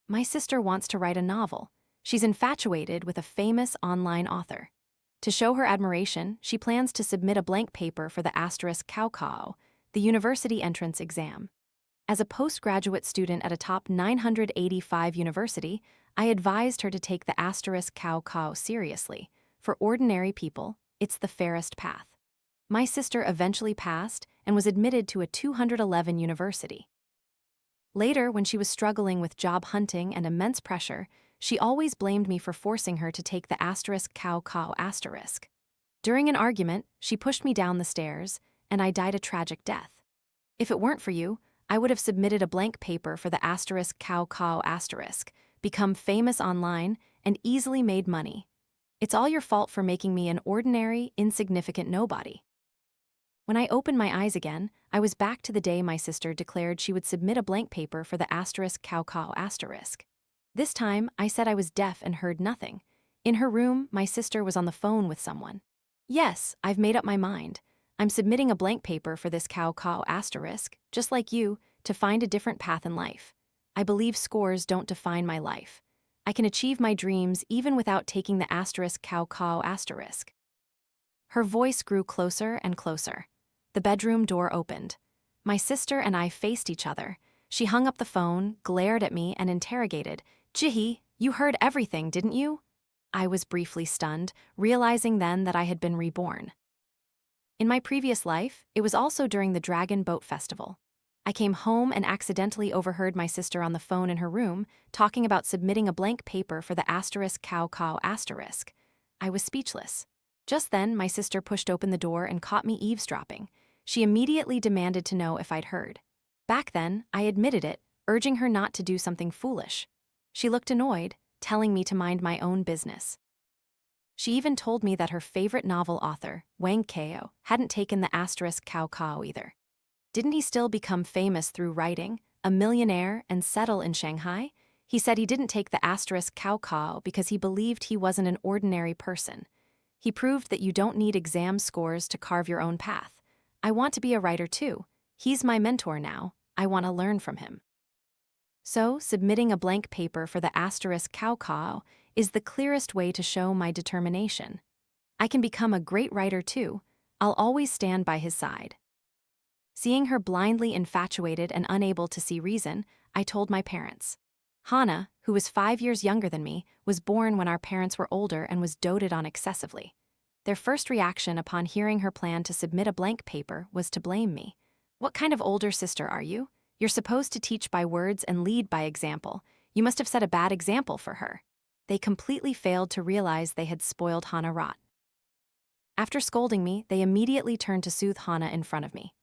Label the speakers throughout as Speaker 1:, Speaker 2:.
Speaker 1: My sister wants to write a novel. She's infatuated with a famous online author. To show her admiration, she plans to submit a blank paper for the khảo, the university entrance exam. As a postgraduate student at a top 985 university, I advised her to take the khảo seriously. For ordinary people, it's the fairest path. My sister eventually passed and was admitted to a 211 university. Later, when she was struggling with job hunting and immense pressure, she always blamed me for forcing her to take the khảo. During an argument, she pushed me down the stairs, and I died a tragic death. If it weren't for you, I would have submitted a blank paper for the khảo, become famous online, and easily made money. It's all your fault for making me an ordinary, insignificant nobody. When I opened my eyes again, I was back to the day my sister declared she would submit a blank paper for the khảo. This time, I said I was deaf and heard nothing. In her room, my sister was on the phone with someone. Yes, I've made up my mind. I'm submitting a blank paper for this khảo, just like you, to find a different path in life. I believe scores don't define my life. I can achieve my dreams even without taking the khảo. Her voice grew closer and closer. The bedroom door opened. My sister and I faced each other. She hung up the phone, glared at me, and interrogated, "Jihi, you heard everything, didn't you?" I was briefly stunned, realizing then that I had been reborn. In my previous life, it was also during the Dragon Boat Festival. I came home and accidentally overheard my sister on the phone in her room talking about submitting a blank paper for the khảo. I was speechless. Just then, my sister pushed open the door and caught me eavesdropping. She immediately demanded to know if I'd heard. Back then, I admitted it, urging her not to do something foolish. She looked annoyed, telling me to mind my own business. She even told me that her favorite novel author, Wang Kao, hadn't taken the khảo either. Didn't he still become famous through writing, a millionaire, and settle in Shanghai? He said he didn't take the khảo because he believed he wasn't an ordinary person. He proved that you don't need exam scores to carve your own path. I want to be a writer too. He's my mentor now. I want to learn from him. So, submitting a blank paper for the khảo is the clearest way to show my determination. I can become a great writer too. I'll always stand by his side. Seeing her blindly infatuated and unable to see reason, I told my parents. Hana, who was 5 years younger than me, was born when our parents were older and was doted on excessively. Their first reaction upon hearing her plan to submit a blank paper was to blame me. "What kind of older sister are you? You're supposed to teach by words and lead by example. You must have set a bad example for her." They completely failed to realize they had spoiled Hana rot. After scolding me, they immediately turned to soothe Hana in front of me.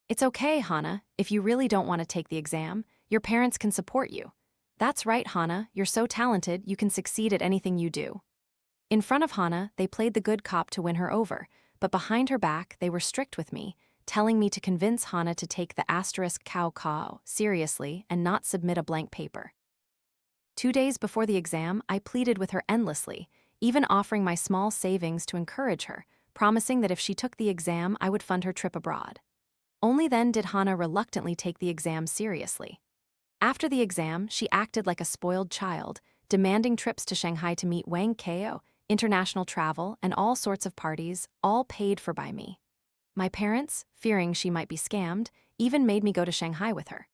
Speaker 1: "It's okay, Hana, if you really don't want to take the exam, your parents can support you. That's right, Hana, you're so talented, you can succeed at anything you do." In front of Hana, they played the good cop to win her over, but behind her back, they were strict with me, telling me to convince Hana to take the khảo seriously and not submit a blank paper. 2 days before the exam, I pleaded with her endlessly, even offering my small savings to encourage her, promising that if she took the exam, I would fund her trip abroad. Only then did Hana reluctantly take the exam seriously. After the exam, she acted like a spoiled child, demanding trips to Shanghai to meet Wang Kao, international travel, and all sorts of parties, all paid for by me. My parents, fearing she might be scammed, even made me go to Shanghai with her.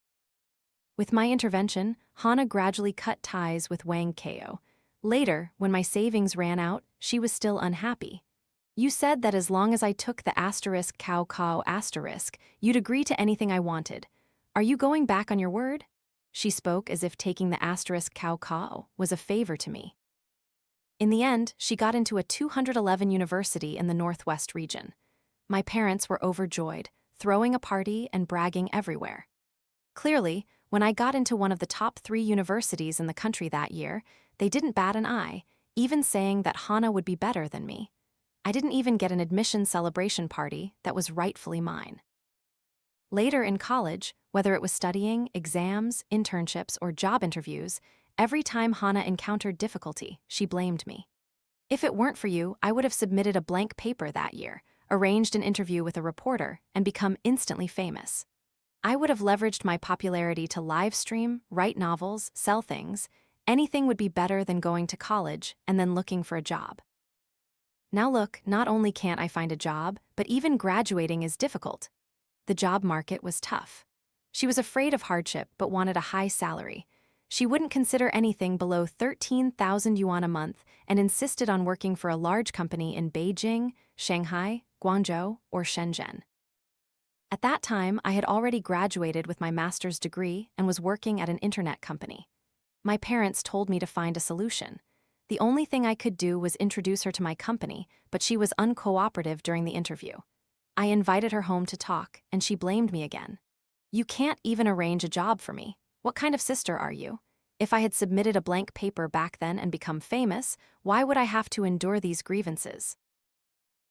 Speaker 1: With my intervention, Hana gradually cut ties with Wang Kao. Later, when my savings ran out, she was still unhappy. "You said that as long as I took the khảo, you'd agree to anything I wanted. Are you going back on your word?" She spoke as if taking the khảo was a favor to me. In the end, she got into a 211 university in the Northwest region. My parents were overjoyed, throwing a party and bragging everywhere. Clearly, when I got into one of the top 3 universities in the country that year, they didn't bat an eye, even saying that Hana would be better than me. I didn't even get an admission celebration party that was rightfully mine. Later in college, whether it was studying, exams, internships, or job interviews, every time Hana encountered difficulty, she blamed me. "If it weren't for you, I would have submitted a blank paper that year, arranged an interview with a reporter, and become instantly famous. I would have leveraged my popularity to live stream, write novels, sell things, Anything would be better than going to college and then looking for a job. Now look, not only can't I find a job, but even graduating is difficult. The job market was tough. She was afraid of hardship but wanted a high salary. She wouldn't consider anything below 13,000 yuan a month and insisted on working for a large company in Beijing, Shanghai, Guangzhou, or Shenzhen. At that time, I had already graduated with my master's degree and was working at an internet company. My parents told me to find a solution. The only thing I could do was introduce her to my company, but she was uncooperative during the interview. I invited her home to talk, and she blamed me again. "You can't even arrange a job for me. What kind of sister are you? If I had submitted a blank paper back then and become famous, why would I have to endure these grievances?"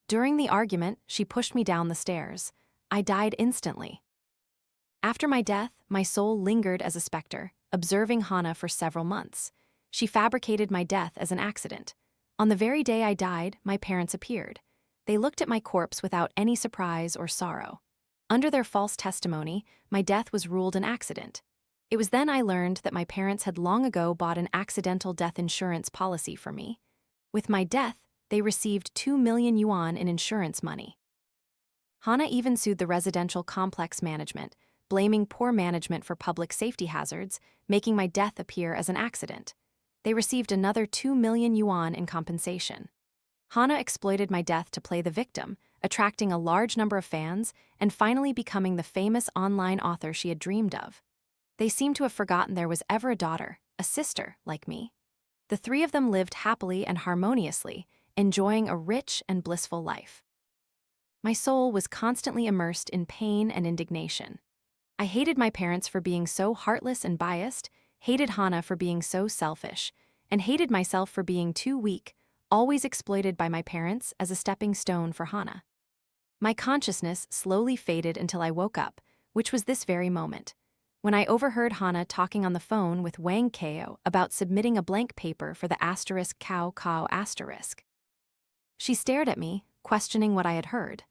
Speaker 1: During the argument, she pushed me down the stairs. I died instantly. After my death, my soul lingered as a specter, observing Hana for several months. She fabricated my death as an accident. On the very day I died, my parents appeared. They looked at my corpse without any surprise or sorrow. Under their false testimony, my death was ruled an accident. It was then I learned that my parents had long ago bought an accidental death insurance policy for me. With my death, they received 2 million yuan in insurance money. Hana even sued the residential complex management, blaming poor management for public safety hazards, making my death appear as an accident. They received another 2 million yuan in compensation. Hana exploited my death to play the victim, attracting a large number of fans and finally becoming the famous online author she had dreamed of. They seem to have forgotten there was ever a daughter, a sister, like me. The three of them lived happily and harmoniously, enjoying a rich and blissful life. My soul was constantly immersed in pain and indignation. I hated my parents for being so heartless and biased, hated Hana for being so selfish, and hated myself for being too weak, always exploited by my parents as a stepping stone for Hana. My consciousness slowly faded until I woke up, which was this very moment, when I overheard Hana talking on the phone with Wang Kao about submitting a blank paper for the *khảo***. She stared at me, questioning what I had heard.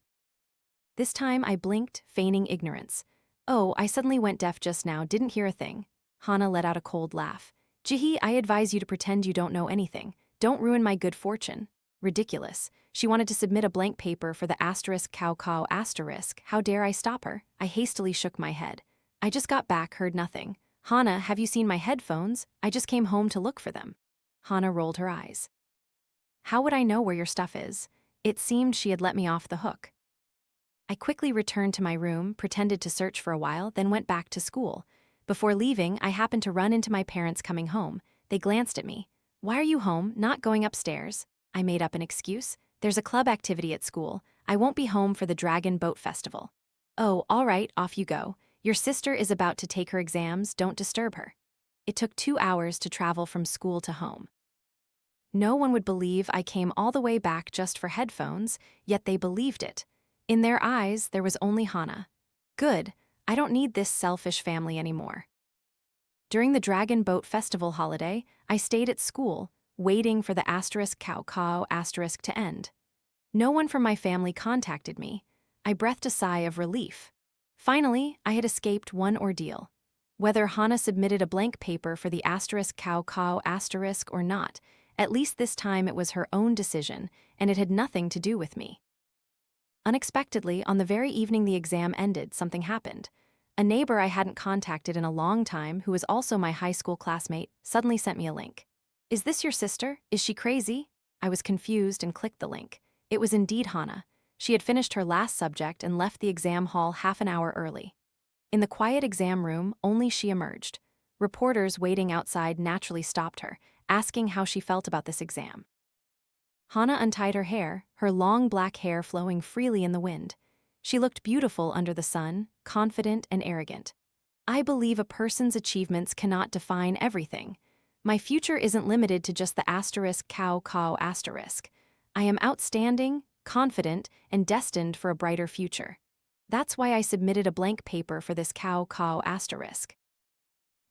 Speaker 1: This time I blinked, feigning ignorance. "Oh, I suddenly went deaf just now, didn't hear a thing." Hana let out a cold laugh. "Jihi, I advise you to pretend you don't know anything. Don't ruin my good fortune." Ridiculous. She wanted to submit a blank paper for the *khảo***. How dare I stop her? I hastily shook my head. "I just got back, heard nothing." "Hana, have you seen my headphones? I just came home to look for them." Hana rolled her eyes. "How would I know where your stuff is?" It seemed she had let me off the hook. I quickly returned to my room, pretended to search for a while, then went back to school. Before leaving, I happened to run into my parents coming home. They glanced at me. "Why are you home, not going upstairs?" I made up an excuse. "There's a club activity at school. I won't be home for the Dragon Boat Festival." "Oh, all right, off you go. Your sister is about to take her exams, don't disturb her." It took 2 hours to travel from school to home. No one would believe I came all the way back just for headphones, yet they believed it. In their eyes, there was only Hana. Good, I don't need this selfish family anymore. During the Dragon Boat Festival holiday, I stayed at school, waiting for the *khảo*** to end. No one from my family contacted me. I breathed a sigh of relief. Finally, I had escaped one ordeal. Whether Hana submitted a blank paper for the *khảo** or not, at least this time it was her own decision, and it had nothing to do with me. Unexpectedly, on the very evening the exam ended, something happened. A neighbor I hadn't contacted in a long time, who was also my high school classmate, suddenly sent me a link. "Is this your sister? Is she crazy?" I was confused and clicked the link. It was indeed Hana. She had finished her last subject and left the exam hall half an hour early. In the quiet exam room, only she emerged. Reporters waiting outside naturally stopped her, asking how she felt about this exam. Hana untied her hair, her long black hair flowing freely in the wind. She looked beautiful under the sun, confident and arrogant. "I believe a person's achievements cannot define everything. My future isn't limited to just the *khảo***. I am outstanding, confident, and destined for a brighter future. That's why I submitted a blank paper for this *khảo***.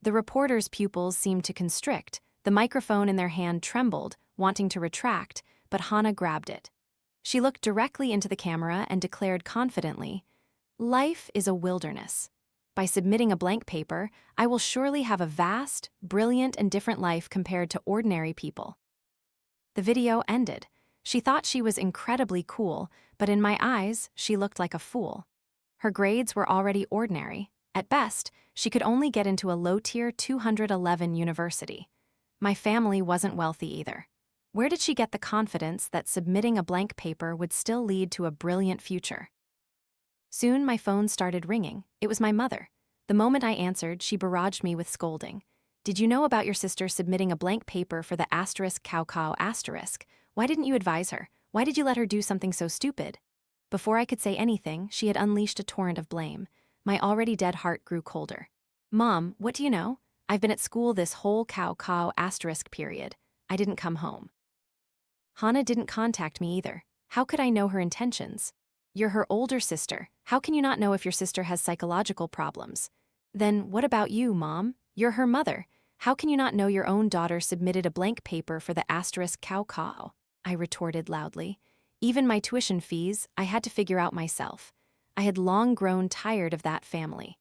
Speaker 1: The reporter's pupils seemed to constrict. The microphone in their hand trembled, wanting to retract, but Hana grabbed it. She looked directly into the camera and declared confidently, "Life is a wilderness. By submitting a blank paper, I will surely have a vast, brilliant, and different life compared to ordinary people. The video ended. She thought she was incredibly cool, but in my eyes, she looked like a fool. Her grades were already ordinary. At best, she could only get into a low-tier 211 university. My family wasn't wealthy either. Where did she get the confidence that submitting a blank paper would still lead to a brilliant future? Soon my phone started ringing. It was my mother. The moment I answered, she barraged me with scolding. "Did you know about your sister submitting a blank paper for the asterisk khảo asterisk? Why didn't you advise her? Why did you let her do something so stupid?" Before I could say anything, she had unleashed a torrent of blame. My already dead heart grew colder. "Mom, what do you know? I've been at school this whole khảo asterisk period. I didn't come home." Hana didn't contact me either. How could I know her intentions? You're her older sister. How can you not know if your sister has psychological problems? Then what about you, Mom? You're her mother. How can you not know your own daughter submitted a blank paper for the asterisk khảo? I retorted loudly. Even my tuition fees, I had to figure out myself. I had long grown tired of that family.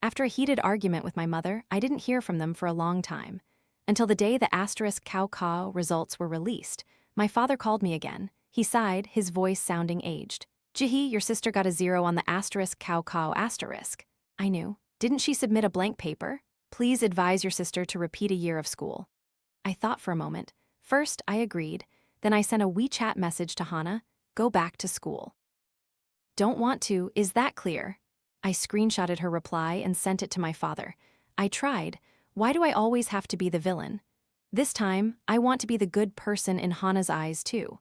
Speaker 1: After a heated argument with my mother, I didn't hear from them for a long time. Until the day the asterisk khảo results were released, my father called me again. He sighed, his voice sounding aged. "Jihi, your sister got a 0 on the asterisk khảo asterisk." I knew. "Didn't she submit a blank paper? Please advise your sister to repeat a year of school." I thought for a moment. First, I agreed. Then I sent a WeChat message to Hana, "Go back to school." "Don't want to, is that clear?" I screenshotted her reply and sent it to my father. I tried. Why do I always have to be the villain? This time, I want to be the good person in Hana's eyes too.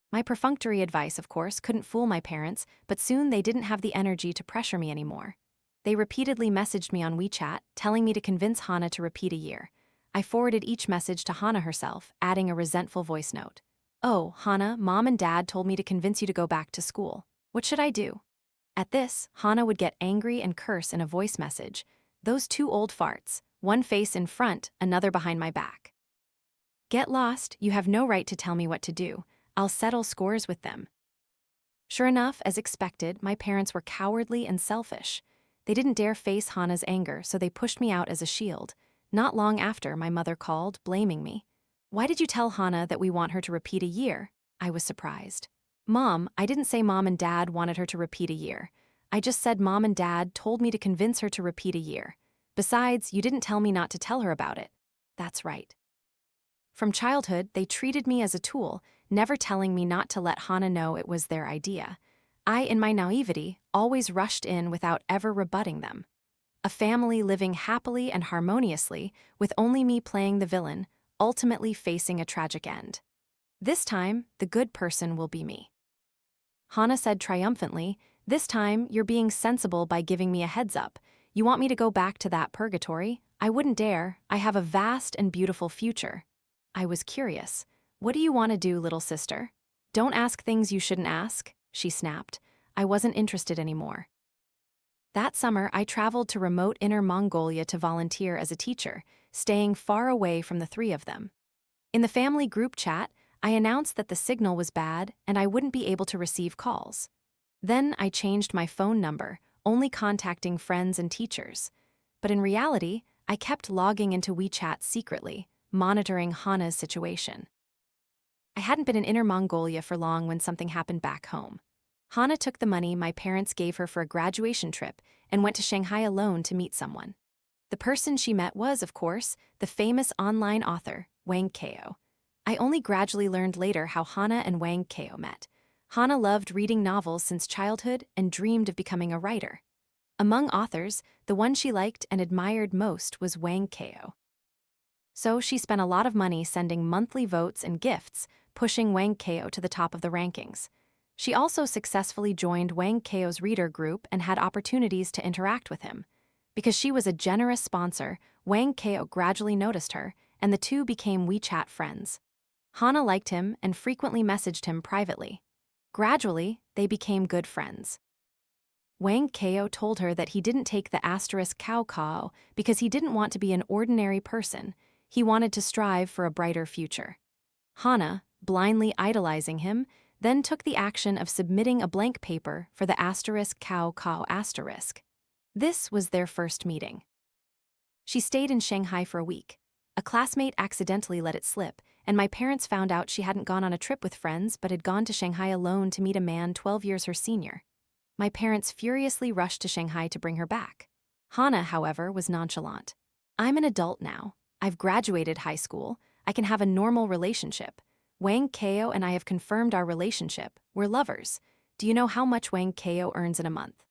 Speaker 1: My perfunctory advice, of course, couldn't fool my parents, but soon they didn't have the energy to pressure me anymore. They repeatedly messaged me on WeChat, telling me to convince Hana to repeat a year. I forwarded each message to Hana herself, adding a resentful voice note. "Oh, Hana, Mom and Dad told me to convince you to go back to school. What should I do?" At this, Hana would get angry and curse in a voice message. "Those two old farts, one face in front, another behind my back. Get lost, you have no right to tell me what to do. I'll settle scores with them." Sure enough, as expected, my parents were cowardly and selfish. They didn't dare face Hana's anger, so they pushed me out as a shield. Not long after, my mother called, blaming me. "Why did you tell Hana that we want her to repeat a year?" I was surprised. "Mom, I didn't say Mom and Dad wanted her to repeat a year. I just said Mom and Dad told me to convince her to repeat a year. Besides, you didn't tell me not to tell her about it." That's right. From childhood, they treated me as a tool, never telling me not to let Hana know it was their idea. I, in my naivety, always rushed in without ever rebutting them. A family living happily and harmoniously, with only me playing the villain, ultimately facing a tragic end. This time, the good person will be me. Hana said triumphantly, "This time, you're being sensible by giving me a heads up. You want me to go back to that purgatory? I wouldn't dare. I have a vast and beautiful future." I was curious. "What do you want to do, little sister?" "Don't ask things you shouldn't ask," she snapped. I wasn't interested anymore. That summer, I traveled to remote Inner Mongolia to volunteer as a teacher, staying far away from the three of them. In the family group chat, I announced that the signal was bad and I wouldn't be able to receive calls. Then I changed my phone number, only contacting friends and teachers. But in reality, I kept logging into WeChat secretly, monitoring Hana's situation. I hadn't been in Inner Mongolia for long when something happened back home. Hana took the money my parents gave her for a graduation trip and went to Shanghai alone to meet someone. The person she met was, of course, the famous online author, Wang Kao. I only gradually learned later how Hana and Wang Kao met. Hana loved reading novels since childhood and dreamed of becoming a writer. Among authors, the one she liked and admired most was Wang Kao. So she spent a lot of money sending monthly votes and gifts, pushing Wang Kao to the top of the rankings. She also successfully joined Wang Kao's reader group and had opportunities to interact with him. Because she was a generous sponsor, Wang Kao gradually noticed her, and the two became WeChat friends. Hana liked him and frequently messaged him privately. Gradually, they became good friends. Wang Kao told her that he didn't take the asterisk khảo because he didn't want to be an ordinary person. He wanted to strive for a brighter future. Hana, blindly idolizing him, then took the action of submitting a blank paper for the asterisk khảo asterisk. This was their first meeting. She stayed in Shanghai for a week. A classmate accidentally let it slip, and my parents found out she hadn't gone on a trip with friends but had gone to Shanghai alone to meet a man 12 years her senior. My parents furiously rushed to Shanghai to bring her back. Hana, however, was nonchalant. I'm an adult now. I've graduated high school. I can have a normal relationship. Wang Kao and I have confirmed our relationship. We're lovers. Do you know how much Wang Kao earns in a month?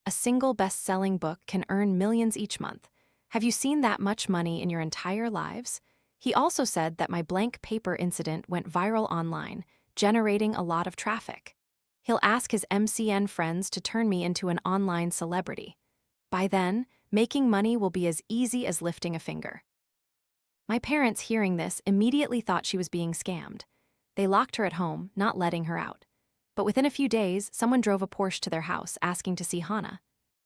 Speaker 1: A single best-selling book can earn millions each month. Have you seen that much money in your entire lives? He also said that my blank paper incident went viral online, generating a lot of traffic. He'll ask his MCN friends to turn me into an online celebrity. By then, making money will be as easy as lifting a finger. My parents, hearing this, immediately thought she was being scammed. They locked her at home, not letting her out. But within a few days, someone drove a Porsche to their house asking to see Hana.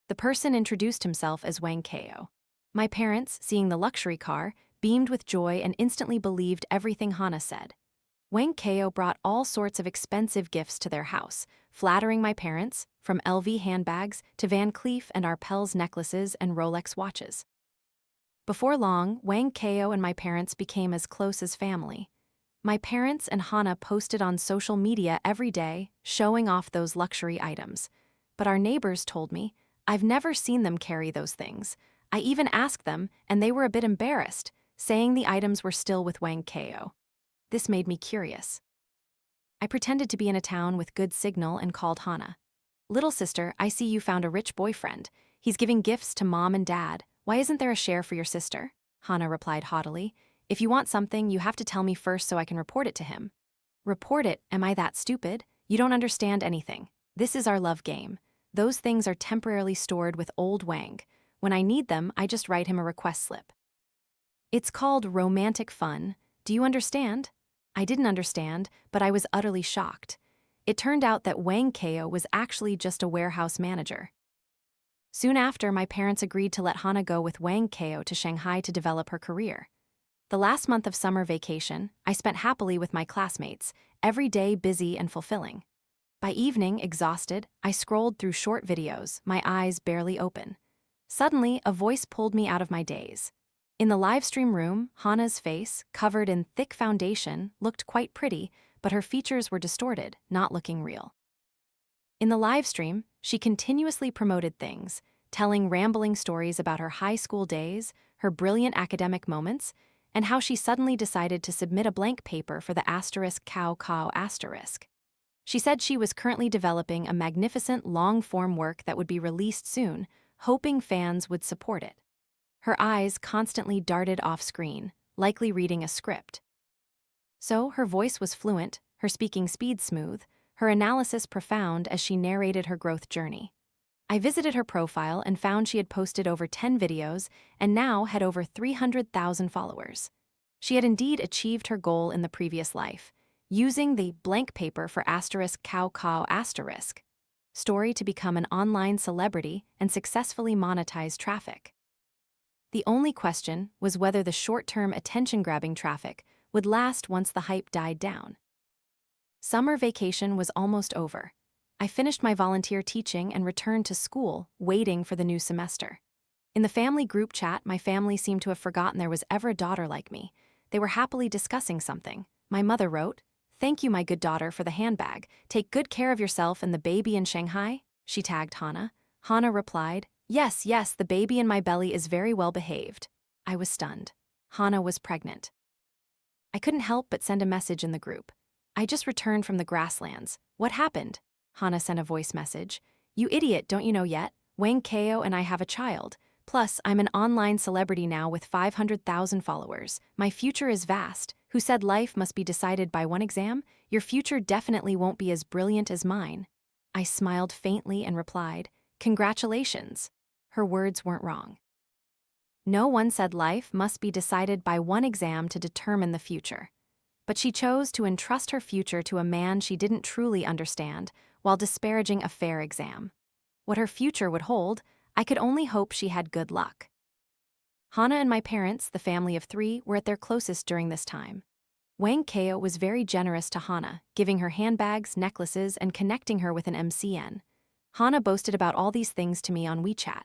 Speaker 1: The person introduced himself as Wang Kao. My parents, seeing the luxury car, beamed with joy and instantly believed everything Hana said. Wang Kao brought all sorts of expensive gifts to their house, flattering my parents, from LV handbags to Van Cleef and Arpels necklaces and Rolex watches. Before long, Wang Kao and my parents became as close as family. My parents and Hana posted on social media every day, showing off those luxury items. But our neighbors told me, I've never seen them carry those things. I even asked them, and they were a bit embarrassed, saying the items were still with Wang Kao. This made me curious. I pretended to be in a town with good signal and called Hana. Little sister, I see you found a rich boyfriend. He's giving gifts to mom and dad. Why isn't there a share for your sister? Hana replied haughtily. If you want something, you have to tell me first so I can report it to him. Report it? Am I that stupid? You don't understand anything. This is our love game. Those things are temporarily stored with old Wang. When I need them, I just write him a request slip. It's called romantic fun. Do you understand? I didn't understand, but I was utterly shocked. It turned out that Wang Kao was actually just a warehouse manager. Soon after, my parents agreed to let Hana go with Wang Kao to Shanghai to develop her career. The last month of summer vacation, I spent happily with my classmates, every day busy and fulfilling. By evening, exhausted, I scrolled through short videos, my eyes barely open. Suddenly, a voice pulled me out of my daze. In the livestream room, Hana's face, covered in thick foundation, looked quite pretty, but her features were distorted, not looking real. In the livestream, she continuously promoted things, telling rambling stories about her high school days, her brilliant academic moments, and how she suddenly decided to submit a blank paper for the *****. She said she was currently developing a magnificent long-form work that would be released soon, hoping fans would support it. Her eyes constantly darted off-screen, likely reading a script. So her voice was fluent, her speaking speed smooth, her analysis profound as she narrated her growth journey. I visited her profile and found she had posted over 10 videos and now had over 300,000 followers. She had indeed achieved her goal in the previous life, using the blank paper for ***** story to become an online celebrity and successfully monetize traffic. The only question was whether the short-term attention-grabbing traffic would last once the hype died down. Summer vacation was almost over. I finished my volunteer teaching and returned to school, waiting for the new semester. In the family group chat, my family seemed to have forgotten there was ever a daughter like me. They were happily discussing something. My mother wrote, "Thank you, my good daughter, for the handbag. Take good care of yourself and the baby in Shanghai." She tagged Hana. Hana replied, Yes, the baby in my belly is very well behaved." I was stunned. Hana was pregnant. I couldn't help but send a message in the group. "I just returned from the grasslands. What happened?" Hana sent a voice message. "You idiot, don't you know yet? Wang Kao and I have a child. Plus, I'm an online celebrity now with 500,000 followers. My future is vast. Who said life must be decided by one exam? Your future definitely won't be as brilliant as mine." I smiled faintly and replied, "Congratulations." Her words weren't wrong. No one said life must be decided by one exam to determine the future. But she chose to entrust her future to a man she didn't truly understand, while disparaging a fair exam. What her future would hold, I could only hope she had good luck. Hana and my parents, the family of 3, were at their closest during this time. Wang Kao was very generous to Hana, giving her handbags, necklaces, and connecting her with an MCN. Hana boasted about all these things to me on WeChat.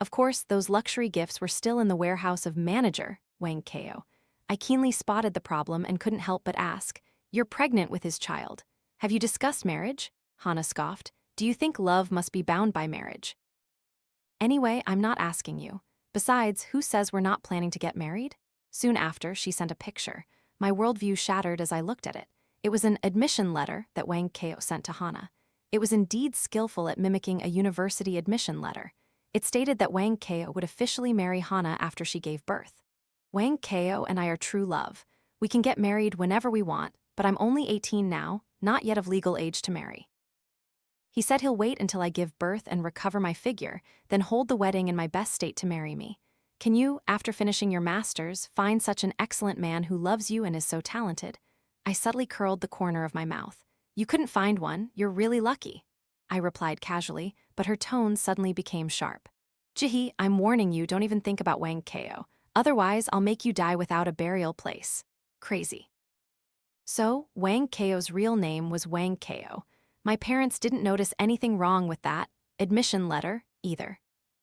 Speaker 1: Of course, those luxury gifts were still in the warehouse of manager Wang Kao. I keenly spotted the problem and couldn't help but ask, "You're pregnant with his child. Have you discussed marriage?" Hana scoffed. "Do you think love must be bound by marriage?" "Anyway, I'm not asking you. Besides, who says we're not planning to get married?" Soon after, she sent a picture. My worldview shattered as I looked at it. It was an admission letter that Wang Kao sent to Hana. It was indeed skillful at mimicking a university admission letter. It stated that Wang Kao would officially marry Hana after she gave birth. "Wang Kao and I are true love. We can get married whenever we want, but I'm only 18 now, not yet of legal age to marry. He said he'll wait until I give birth and recover my figure, then hold the wedding in my best state to marry me. Can you, after finishing your master's, find such an excellent man who loves you and is so talented?" I subtly curled the corner of my mouth. "You couldn't find one, you're really lucky," I replied casually, but her tone suddenly became sharp. "Jihi, I'm warning you, don't even think about Wang Kao. Otherwise, I'll make you die without a burial place." Crazy. So, Wang Kao's real name was Wang Kao. My parents didn't notice anything wrong with that admission letter either.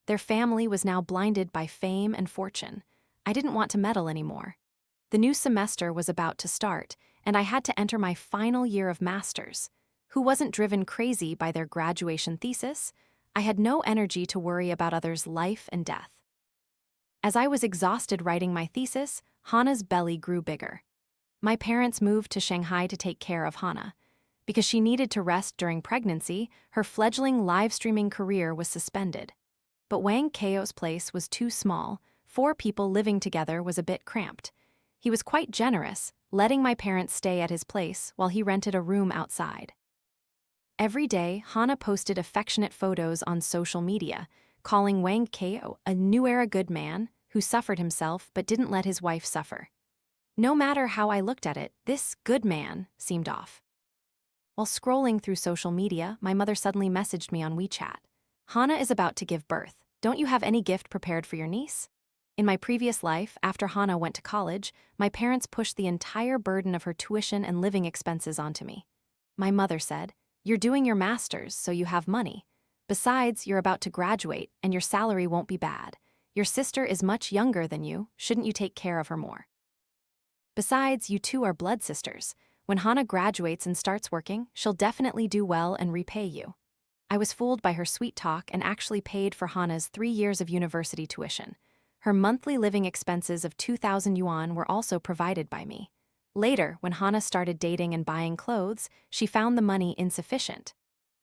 Speaker 1: Their family was now blinded by fame and fortune. I didn't want to meddle anymore. The new semester was about to start, and I had to enter my final year of master's. Who wasn't driven crazy by their graduation thesis? I had no energy to worry about others' life and death. As I was exhausted writing my thesis, Hana's belly grew bigger. My parents moved to Shanghai to take care of Hana. Because she needed to rest during pregnancy, her fledgling live streaming career was suspended. But Wang Kao's place was too small. 4 people living together was a bit cramped. He was quite generous, letting my parents stay at his place while he rented a room outside. Every day, Hana posted affectionate photos on social media, calling Wang Kao a new-era good man who suffered himself but didn't let his wife suffer. No matter how I looked at it, this good man seemed off. While scrolling through social media, my mother suddenly messaged me on WeChat. "Hana is about to give birth. Don't you have any gift prepared for your niece?" In my previous life, after Hana went to college, my parents pushed the entire burden of her tuition and living expenses onto me. My mother said, "You're doing your master's, so you have money. Besides, you're about to graduate, and your salary won't be bad. Your sister is much younger than you, shouldn't you take care of her more? Besides, you two are blood sisters. When Hana graduates and starts working, she'll definitely do well and repay you." I was fooled by her sweet talk and actually paid for Hana's 3 years of university tuition. Her monthly living expenses of 2,000 yuan were also provided by me. Later, when Hana started dating and buying clothes, she found the money insufficient.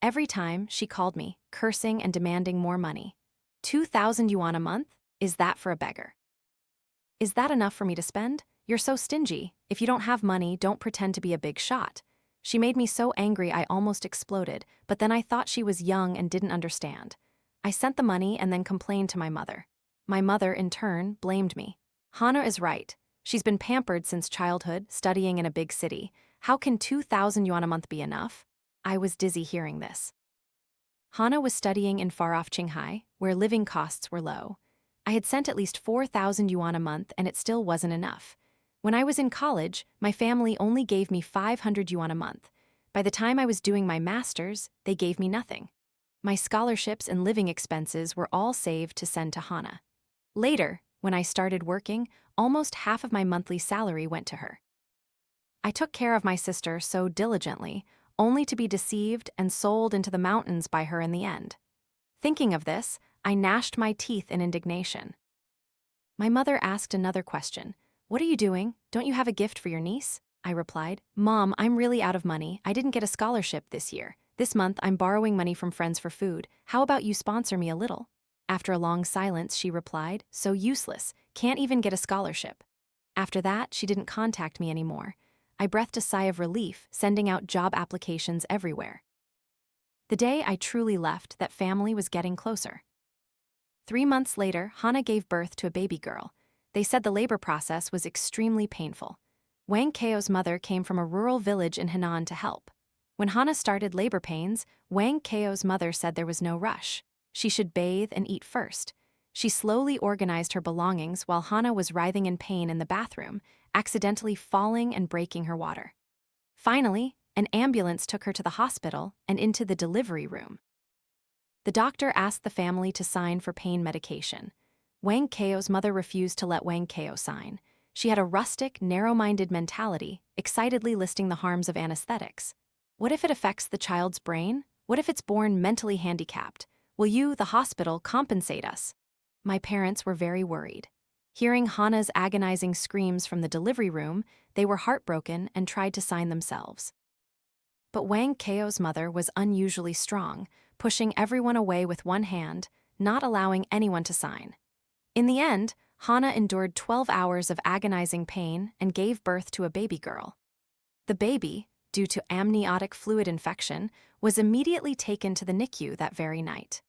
Speaker 1: Every time, she called me, cursing and demanding more money. 2,000 yuan a month? Is that for a beggar? Is that enough for me to spend? You're so stingy. If you don't have money, don't pretend to be a big shot. She made me so angry I almost exploded, but then I thought she was young and didn't understand. I sent the money and then complained to my mother. My mother, in turn, blamed me. "Hana is right. She's been pampered since childhood, studying in a big city. How can 2,000 yuan a month be enough?" I was dizzy hearing this. Hana was studying in far-off Qinghai, where living costs were low. I had sent at least 4,000 yuan a month and it still wasn't enough. When I was in college, my family only gave me 500 yuan a month. By the time I was doing my master's, they gave me nothing. My scholarships and living expenses were all saved to send to Hana. Later, when I started working, almost half of my monthly salary went to her. I took care of my sister so diligently, only to be deceived and sold into the mountains by her in the end. Thinking of this, I gnashed my teeth in indignation. My mother asked another question. "What are you doing? Don't you have a gift for your niece?" I replied, "Mom, I'm really out of money. I didn't get a scholarship this year. This month, I'm borrowing money from friends for food. How about you sponsor me a little?" After a long silence, she replied, "So useless. Can't even get a scholarship." After that, she didn't contact me anymore. I breathed a sigh of relief, sending out job applications everywhere. The day I truly left, that family was getting closer. 3 months later, Hana gave birth to a baby girl. They said the labor process was extremely painful. Wang Kao's mother came from a rural village in Henan to help. When Hana started labor pains, Wang Kao's mother said there was no rush. She should bathe and eat first. She slowly organized her belongings while Hana was writhing in pain in the bathroom, accidentally falling and breaking her water. Finally, an ambulance took her to the hospital and into the delivery room. The doctor asked the family to sign for pain medication. Wang Keo's mother refused to let Wang Keo sign. She had a rustic, narrow-minded mentality, excitedly listing the harms of anesthetics. What if it affects the child's brain? What if it's born mentally handicapped? Will you, the hospital, compensate us? My parents were very worried. Hearing Hana's agonizing screams from the delivery room, they were heartbroken and tried to sign themselves. But Wang Keo's mother was unusually strong, pushing everyone away with one hand, not allowing anyone to sign. In the end, Hana endured 12 hours of agonizing pain and gave birth to a baby girl. The baby, due to amniotic fluid infection, was immediately taken to the NICU that very night.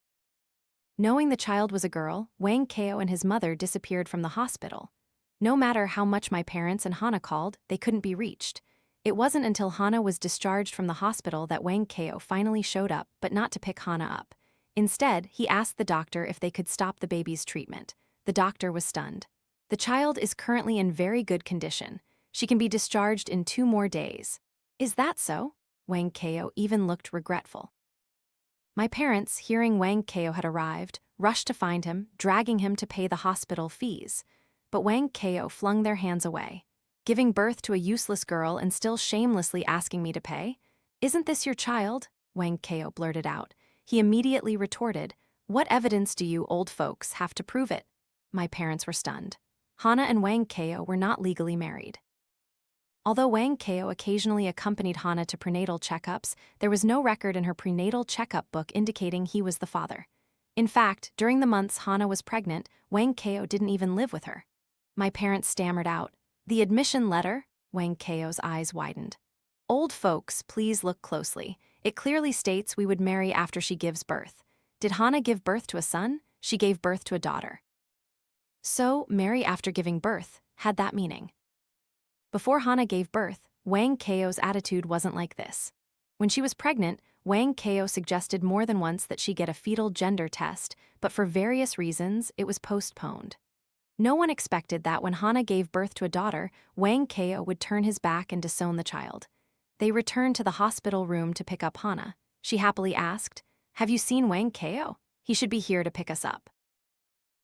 Speaker 1: Knowing the child was a girl, Wang Keo and his mother disappeared from the hospital. No matter how much my parents and Hana called, they couldn't be reached. It wasn't until Hana was discharged from the hospital that Wang Keo finally showed up, but not to pick Hana up. Instead, he asked the doctor if they could stop the baby's treatment. The doctor was stunned. The child is currently in very good condition. She can be discharged in 2 more days. Is that so? Wang Keo even looked regretful. My parents, hearing Wang Keo had arrived, rushed to find him, dragging him to pay the hospital fees. But Wang Keo flung their hands away. Giving birth to a useless girl and still shamelessly asking me to pay? Isn't this your child? Wang Keo blurted out. He immediately retorted, what evidence do you old folks have to prove it? My parents were stunned. Hana and Wang Keo were not legally married. Although Wang Keo occasionally accompanied Hana to prenatal checkups, there was no record in her prenatal checkup book indicating he was the father. In fact, during the months Hana was pregnant, Wang Keo didn't even live with her. My parents stammered out, the admission letter? Wang Keo's eyes widened. Old folks, please look closely. It clearly states we would marry after she gives birth. Did Hana give birth to a son? She gave birth to a daughter. So, marry after giving birth had that meaning. Before Hana gave birth, Wang Keo's attitude wasn't like this. When she was pregnant, Wang Keo suggested more than once that she get a fetal gender test, but for various reasons, it was postponed. No one expected that when Hana gave birth to a daughter, Wang Keo would turn his back and disown the child. They returned to the hospital room to pick up Hana. She happily asked, have you seen Wang Keo? He should be here to pick us up.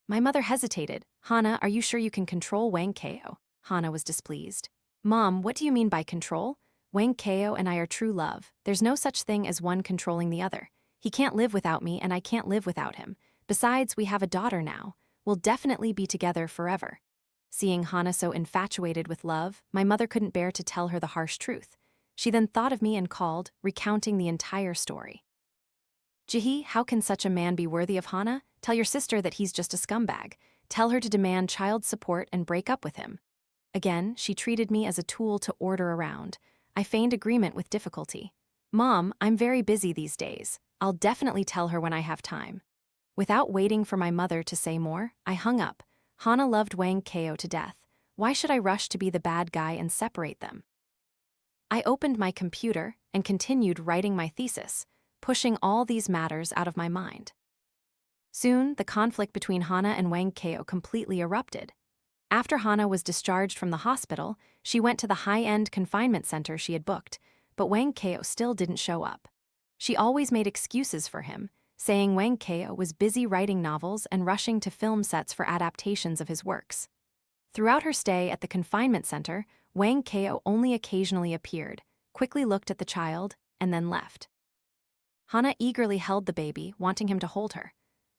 Speaker 1: My mother hesitated. Hana, are you sure you can control Wang Keo? Hana was displeased. Mom, what do you mean by control? Wang Keo and I are true love. There's no such thing as one controlling the other. He can't live without me and I can't live without him. Besides, we have a daughter now. We'll definitely be together forever. Seeing Hana so infatuated with love, my mother couldn't bear to tell her the harsh truth. She then thought of me and called, recounting the entire story. Jihi, how can such a man be worthy of Hana? Tell your sister that he's just a scumbag. Tell her to demand child support and break up with him. Again, she treated me as a tool to order around. I feigned agreement with difficulty. Mom, I'm very busy these days. I'll definitely tell her when I have time. Without waiting for my mother to say more, I hung up. Hana loved Wang Keo to death. Why should I rush to be the bad guy and separate them? I opened my computer and continued writing my thesis, pushing all these matters out of my mind. Soon, the conflict between Hana and Wang Keo completely erupted. After Hana was discharged from the hospital, she went to the high-end confinement center she had booked, but Wang Keo still didn't show up. She always made excuses for him, saying Wang Keo was busy writing novels and rushing to film sets for adaptations of his works. Throughout her stay at the confinement center, Wang Keo only occasionally appeared, quickly looked at the child, and then left. Hana eagerly held the baby, wanting him to hold her.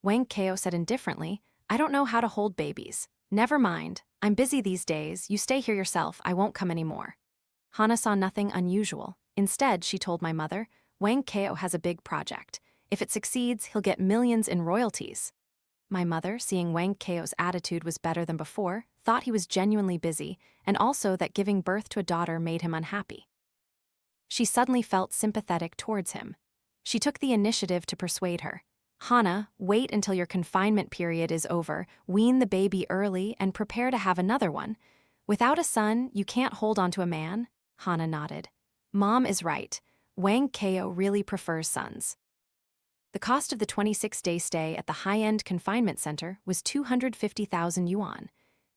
Speaker 1: Wang Keo said indifferently, I don't know how to hold babies. Never mind, I'm busy these days, you stay here yourself, I won't come anymore. Hana saw nothing unusual. Instead, she told my mother, Wang Keo has a big project. If it succeeds, he'll get millions in royalties. My mother, seeing Wang Keo's attitude was better than before, thought he was genuinely busy, and also that giving birth to a daughter made him unhappy. She suddenly felt sympathetic towards him. She took the initiative to persuade her. Hana, wait until your confinement period is over, wean the baby early, and prepare to have another one. Without a son, you can't hold on to a man. Hana nodded. Mom is right. Wang Keo really prefers sons. The cost of the 26-day stay at the high-end confinement center was 250,000 yuan.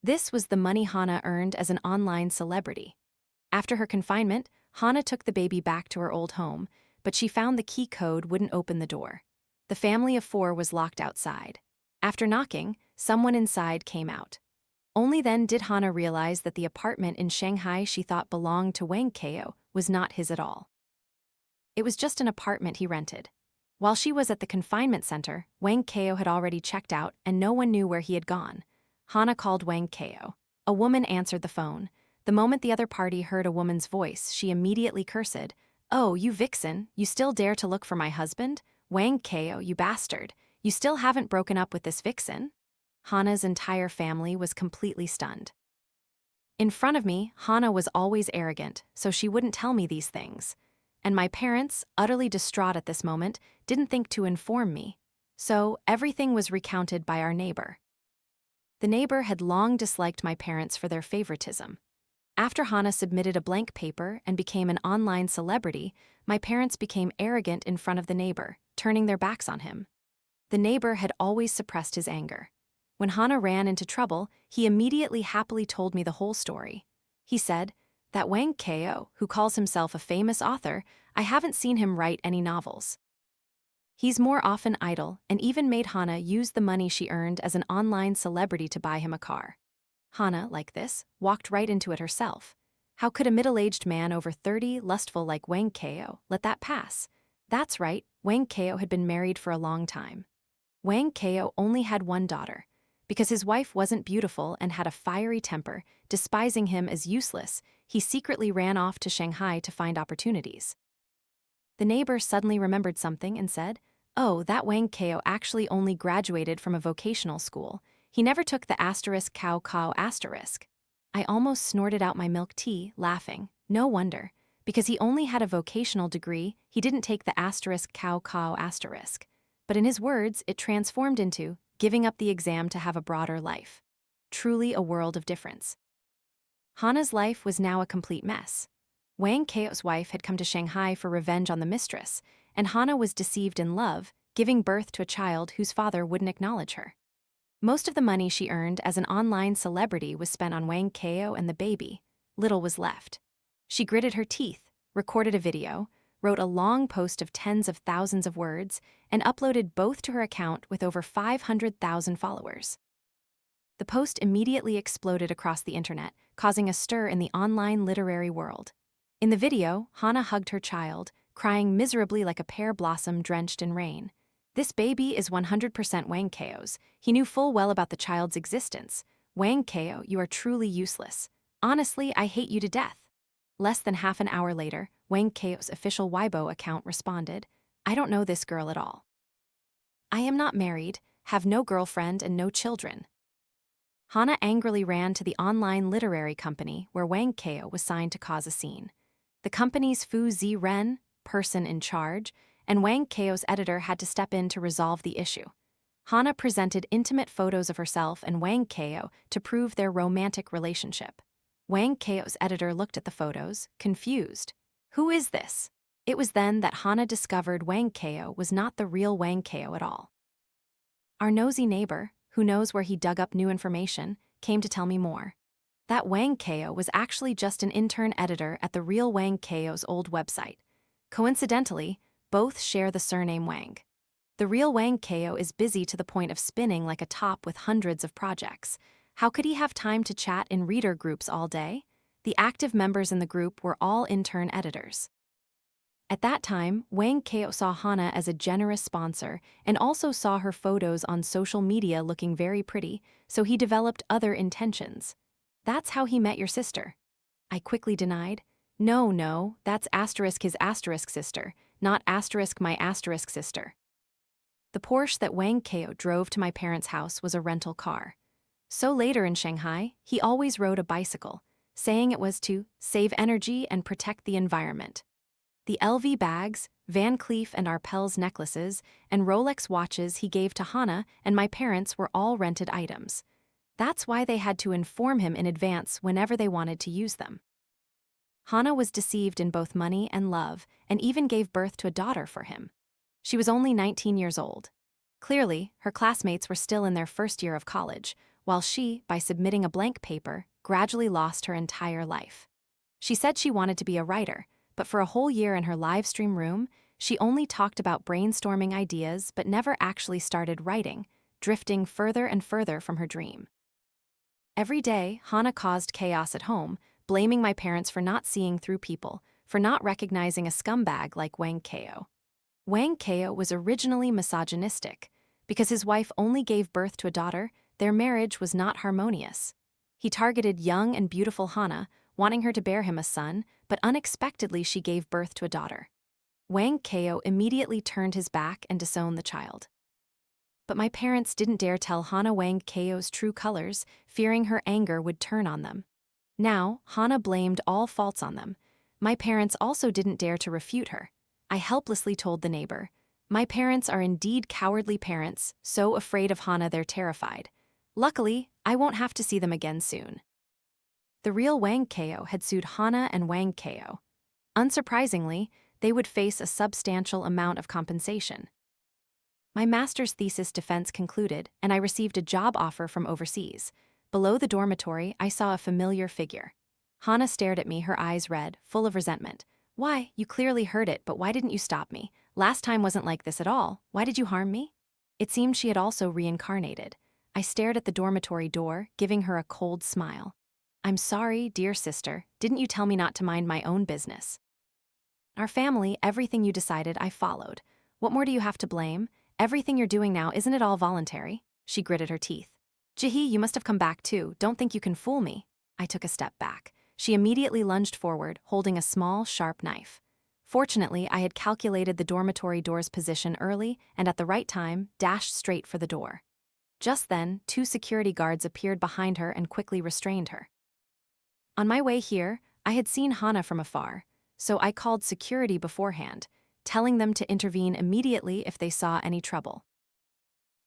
Speaker 1: This was the money Hana earned as an online celebrity. After her confinement, Hana took the baby back to her old home, but she found the key code wouldn't open the door. The family of 4 was locked outside. After knocking, someone inside came out. Only then did Hana realize that the apartment in Shanghai she thought belonged to Wang Kao was not his at all. It was just an apartment he rented. While she was at the confinement center, Wang Kao had already checked out and no one knew where he had gone. Hana called Wang Kao. A woman answered the phone. The moment the other party heard a woman's voice, she immediately cursed. "Oh, you vixen, you still dare to look for my husband? Wang Kao, you bastard. You still haven't broken up with this vixen?" Hana's entire family was completely stunned. In front of me, Hana was always arrogant, so she wouldn't tell me these things. And my parents, utterly distraught at this moment, didn't think to inform me. So everything was recounted by our neighbor. The neighbor had long disliked my parents for their favoritism. After Hana submitted a blank paper and became an online celebrity, my parents became arrogant in front of the neighbor, turning their backs on him. The neighbor had always suppressed his anger. When Hana ran into trouble, he immediately happily told me the whole story. He said, "That Wang Kao, who calls himself a famous author, I haven't seen him write any novels. He's more often idle and even made Hana use the money she earned as an online celebrity to buy him a car." Hana, like this, walked right into it herself. How could a middle-aged man over 30, lustful like Wang Kao, let that pass? That's right, Wang Kao had been married for a long time. Wang Kao only had one daughter. Because his wife wasn't beautiful and had a fiery temper, despising him as useless, he secretly ran off to Shanghai to find opportunities. The neighbor suddenly remembered something and said, "Oh, that Wang Kao actually only graduated from a vocational school. He never took the *****. I almost snorted out my milk tea, laughing. No wonder. Because he only had a vocational degree, he didn't take the *****. But in his words, it transformed into giving up the exam to have a broader life. Truly a world of difference. Hana's life was now a complete mess. Wang Kao's wife had come to Shanghai for revenge on the mistress, and Hana was deceived in love, giving birth to a child whose father wouldn't acknowledge her. Most of the money she earned as an online celebrity was spent on Wang Kao and the baby. Little was left. She gritted her teeth, recorded a video, wrote a long post of tens of thousands of words, and uploaded both to her account with over 500,000 followers. The post immediately exploded across the internet, causing a stir in the online literary world. In the video, Hana hugged her child, crying miserably like a pear blossom drenched in rain. "This baby is 100% Wang Kao's. He knew full well about the child's existence. Wang Kao, you are truly useless. Honestly, I hate you to death." Less than half an hour later, Wang Kao's official Weibo account responded, "I don't know this girl at all. I am not married, have no girlfriend and no children." Hana angrily ran to the online literary company where Wang Kao was signed to cause a scene. The company's Fu Ziren, person in charge, and Wang Kao's editor had to step in to resolve the issue. Hana presented intimate photos of herself and Wang Kao to prove their romantic relationship. Wang Kao's editor looked at the photos, confused. "Who is this?" It was then that Hana discovered Wang Kao was not the real Wang Kao at all. Our nosy neighbor, who knows where he dug up new information, came to tell me more. That Wang Kao was actually just an intern editor at the real Wang Kao's old website. Coincidentally, both share the surname Wang. The real Wang Kao is busy to the point of spinning like a top with hundreds of projects. How could he have time to chat in reader groups all day? The active members in the group were all intern editors. At that time, Wang Kao saw Hana as a generous sponsor and also saw her photos on social media looking very pretty, so he developed other intentions. "That's how he met your sister." I quickly denied. No, that's his sister, not my sister." The Porsche that Wang Kao drove to my parents' house was a rental car. So later in Shanghai, he always rode a bicycle, saying it was to save energy and protect the environment. The LV bags, Van Cleef and Arpels necklaces, and Rolex watches he gave to Hana and my parents were all rented items. That's why they had to inform him in advance whenever they wanted to use them. Hana was deceived in both money and love, and even gave birth to a daughter for him. She was only 19 years old. Clearly, her classmates were still in their first year of college, while she, by submitting a blank paper, gradually lost her entire life. She said she wanted to be a writer, but for a whole year in her live stream room, She only talked about brainstorming ideas but never actually started writing, drifting further and further from her dream. Every day, Hana caused chaos at home, blaming my parents for not seeing through people, for not recognizing a scumbag like Wang Kao. Wang Kao was originally misogynistic. Because his wife only gave birth to a daughter, their marriage was not harmonious. He targeted young and beautiful Hana, wanting her to bear him a son, but unexpectedly she gave birth to a daughter. Wang Kao immediately turned his back and disowned the child. But my parents didn't dare tell Hana Wang Kao's true colors, fearing her anger would turn on them. Now, Hana blamed all faults on them. My parents also didn't dare to refute her. I helplessly told the neighbor, "My parents are indeed cowardly parents, so afraid of Hana they're terrified. Luckily, I won't have to see them again soon." The real Wang Kao had sued Hana and Wang Kao. Unsurprisingly, they would face a substantial amount of compensation. My master's thesis defense concluded, and I received a job offer from overseas. Below the dormitory, I saw a familiar figure. Hana stared at me, her eyes red, full of resentment. "Why, you clearly heard it, but why didn't you stop me? Last time wasn't like this at all. Why did you harm me?" It seemed she had also reincarnated. I stared at the dormitory door, giving her a cold smile. "I'm sorry, dear sister. Didn't you tell me not to mind my own business? Our family, everything you decided, I followed. What more do you have to blame? Everything you're doing now, isn't it all voluntary?" She gritted her teeth. "Jihi, you must have come back too. Don't think you can fool me." I took a step back. She immediately lunged forward, holding a small, sharp knife. Fortunately, I had calculated the dormitory door's position early and at the right time, dashed straight for the door. Just then, 2 security guards appeared behind her and quickly restrained her. On my way here, I had seen Hana from afar, so I called security beforehand, telling them to intervene immediately if they saw any trouble.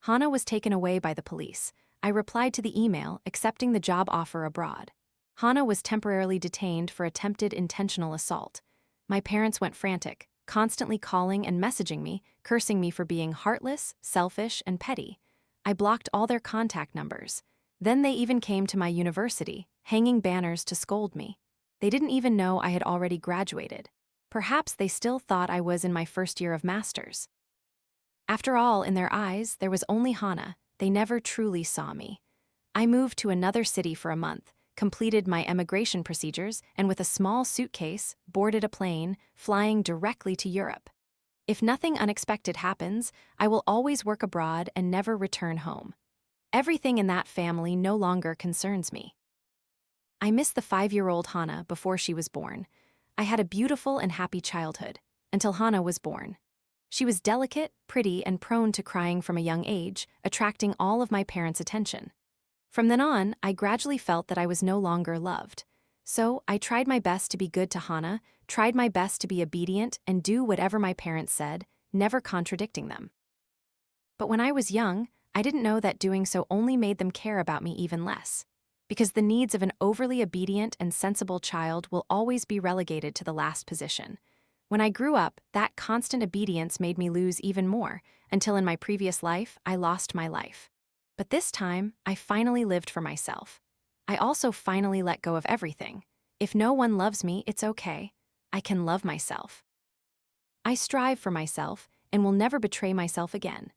Speaker 1: Hana was taken away by the police. I replied to the email, accepting the job offer abroad. Hana was temporarily detained for attempted intentional assault. My parents went frantic, constantly calling and messaging me, cursing me for being heartless, selfish, and petty. I blocked all their contact numbers. Then they even came to my university, hanging banners to scold me. They didn't even know I had already graduated. Perhaps they still thought I was in my first year of master's. After all, in their eyes, there was only Hana. They never truly saw me. I moved to another city for a month, completed my emigration procedures, and with a small suitcase, boarded a plane, flying directly to Europe. If nothing unexpected happens, I will always work abroad and never return home. Everything in that family no longer concerns me. I miss the 5-year-old Hana before she was born. I had a beautiful and happy childhood, until Hana was born. She was delicate, pretty, and prone to crying from a young age, attracting all of my parents' attention. From then on, I gradually felt that I was no longer loved. So I tried my best to be good to Hana, tried my best to be obedient and do whatever my parents said, never contradicting them. But when I was young, I didn't know that doing so only made them care about me even less. Because the needs of an overly obedient and sensible child will always be relegated to the last position. When I grew up, that constant obedience made me lose even more, until in my previous life, I lost my life. But this time, I finally lived for myself. I also finally let go of everything. If no one loves me, it's okay. I can love myself. I strive for myself and will never betray myself again.